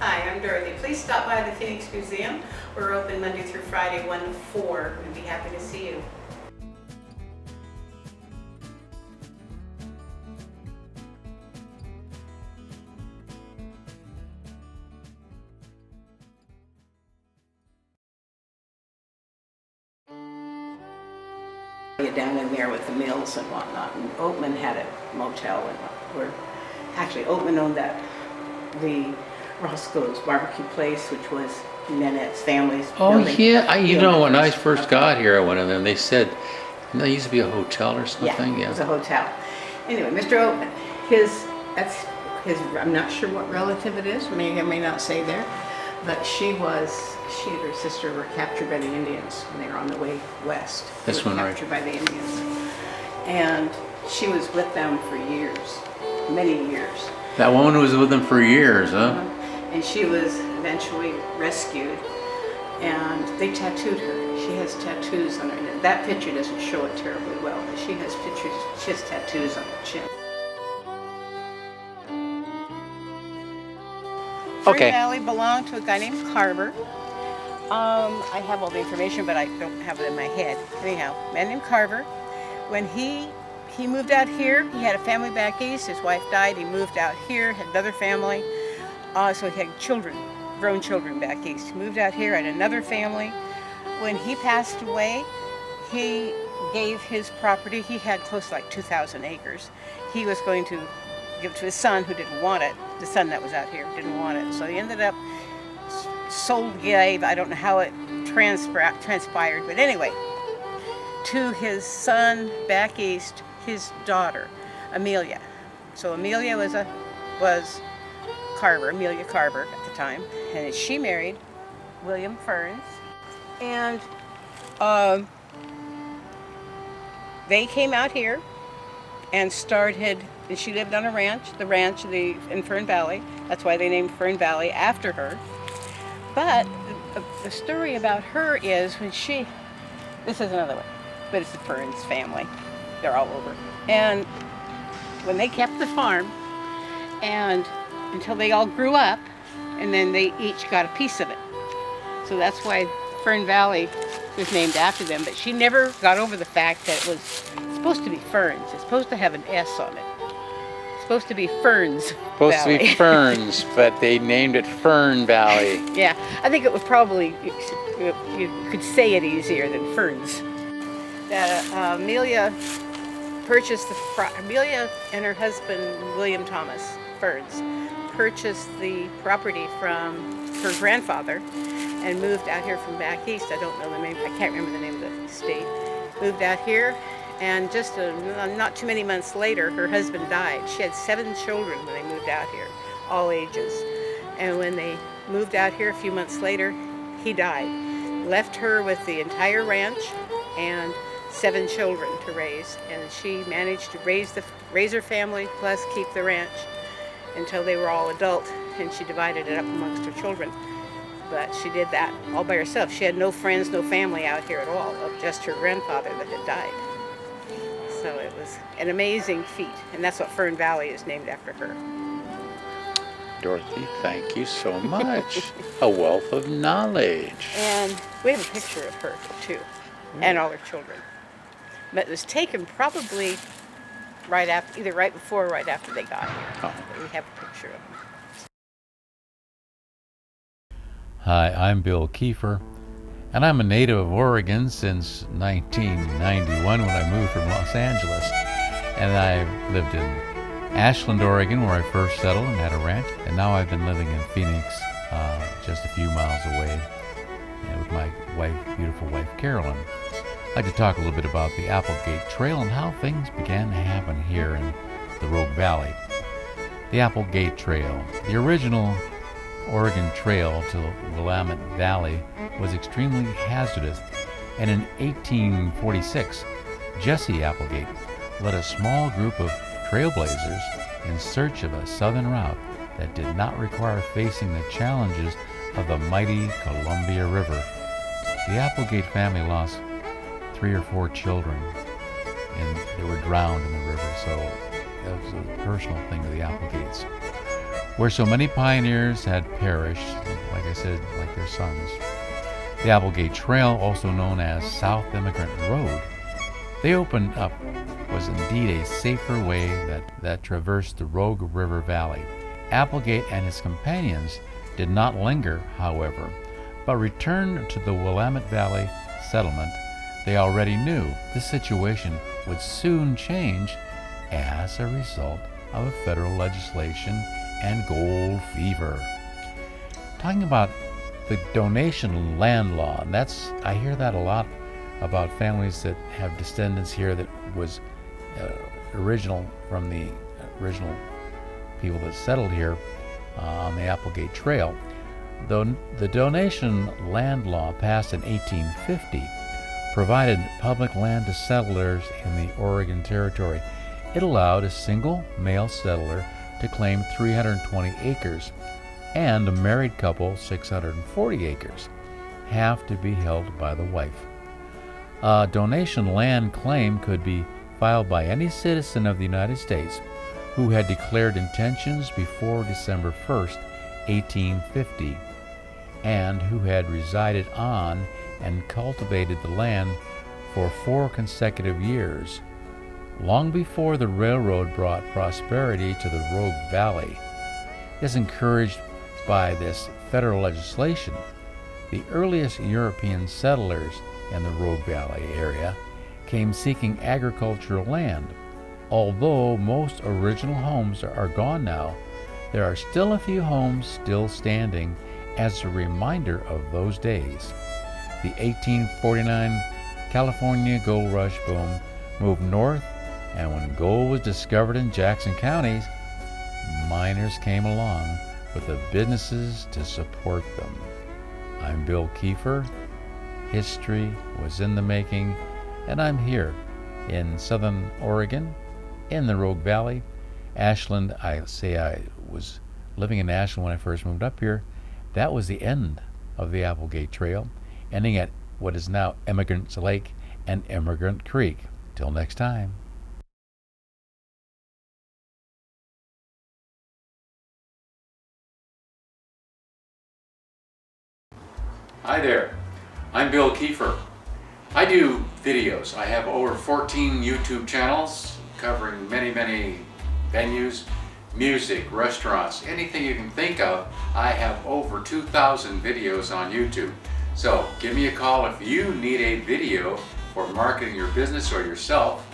Hi, I'm Dorothy. Please stop by the Phoenix Museum. We're open Monday through Friday, 1 to 4. We'd be happy to see you. Down in there with the mills and whatnot, and Oatman had a motel, and actually Oatman owned the Roscoe's barbecue place, which was Nanette's family's building. Yeah, when I first got here, I went in there and they said, there used to be a hotel or something. Yeah, it was a hotel. Anyway, Mr. Oatman, that's his, I'm not sure what relative it is, may or may not say there, but she and her sister were captured by the Indians when they were on the way west. This one, right? Captured by the Indians. And she was with them for years, many years. That woman was with them for years, huh? And she was eventually rescued, and they tattooed her. She has tattoos on her. That picture doesn't show it terribly well, but she has tattoos on her chin. Okay. Fern Valley belonged to a guy named Carver. I have all the information, but I don't have it in my head. Anyhow, a man named Carver. When he moved out here, he had a family back east. His wife died. He moved out here, had another family. So he had children, grown children back east. He moved out here, had another family. When he passed away, he gave his property. He had close to like 2,000 acres. He was going to give to his son, who didn't want it. The son that was out here didn't want it. So he ended up gave, I don't know how it transpired, but anyway, to his son back east, his daughter, Amelia. So Amelia was Amelia Carver at the time, and she married William Ferns, and they came out here and started. And she lived on a ranch, in Fern Valley. That's why they named Fern Valley after her. But the story about her is this is another one, but it's the Ferns family. They're all over. And when they kept the farm, and until they all grew up, and then they each got a piece of it. So that's why Fern Valley was named after them. But she never got over the fact that it was supposed to be Ferns. It's supposed to have an S on it. Supposed to be Ferns Supposed Valley. to be Ferns, but they named it Fern Valley. Yeah, I think it was probably, you could say it easier than Ferns. That Amelia Amelia and her husband, William Thomas Ferns, purchased the property from her grandfather and moved out here from back east. I don't know the name, I can't remember the name of the state. Moved out here. And just not too many months later, her husband died. She had 7 children when they moved out here, all ages. And when they moved out here a few months later, he died. Left her with the entire ranch and 7 children to raise. And she managed to raise her family plus keep the ranch until they were all adult. And she divided it up amongst her children. But she did that all by herself. She had no friends, no family out here at all, just her grandfather that had died. So it was an amazing feat, and that's what Fern Valley is named after her. Dorothy, thank you so much. A wealth of knowledge. And we have a picture of her, too, and all her children. But it was taken probably either right before or right after they got here. Oh. But we have a picture of them. Hi, I'm Bill Kiefer, and I'm a native of Oregon since 1991 when I moved from Los Angeles. And I lived in Ashland, Oregon, where I first settled and had a ranch. And now I've been living in Phoenix, just a few miles away, with my beautiful wife, Carolyn. I'd like to talk a little bit about the Applegate Trail and how things began to happen here in the Rogue Valley. The Applegate Trail, the original Oregon Trail to Willamette Valley, was extremely hazardous, and in 1846, Jesse Applegate led a small group of trailblazers in search of a southern route that did not require facing the challenges of the mighty Columbia River. The Applegate family lost 3 or 4 children, and they were drowned in the river, so that was a personal thing to the Applegates. where so many pioneers had perished, like I said, like their sons. The Applegate Trail, also known as South Immigrant Road, they opened up, was indeed a safer way that traversed the Rogue River Valley. Applegate and his companions did not linger, however, but returned to the Willamette Valley settlement. They already knew this situation would soon change as a result of federal legislation and gold fever. Talking about the donation land law, and I hear that a lot about families that have descendants here that was original from the original people that settled here on the Applegate Trail. Though the donation land law passed in 1850 provided public land to settlers in the Oregon Territory. It allowed a single male settler to claim 320 acres and a married couple 640 acres, half to be held by the wife. A donation land claim could be filed by any citizen of the United States who had declared intentions before December 1st, 1850, and who had resided on and cultivated the land for 4 consecutive years, long before the railroad brought prosperity to the Rogue Valley. As encouraged by this federal legislation, the earliest European settlers in the Rogue Valley area came seeking agricultural land. Although most original homes are gone now, there are still a few homes still standing as a reminder of those days. The 1849 California gold rush boom moved north, and when gold was discovered in Jackson counties, miners came along with the businesses to support them. I'm Bill Kiefer. History was in the making, and I'm here in Southern Oregon, in the Rogue Valley. Ashland, I was living in Ashland when I first moved up here. That was the end of the Applegate Trail, ending at what is now Emigrants Lake and Emigrant Creek. Till next time. Hi there, I'm Bill Kiefer. I do videos. I have over 14 YouTube channels covering many venues, music, restaurants, anything you can think of. I have over 2,000 videos on YouTube. So give me a call if you need a video for marketing your business or yourself.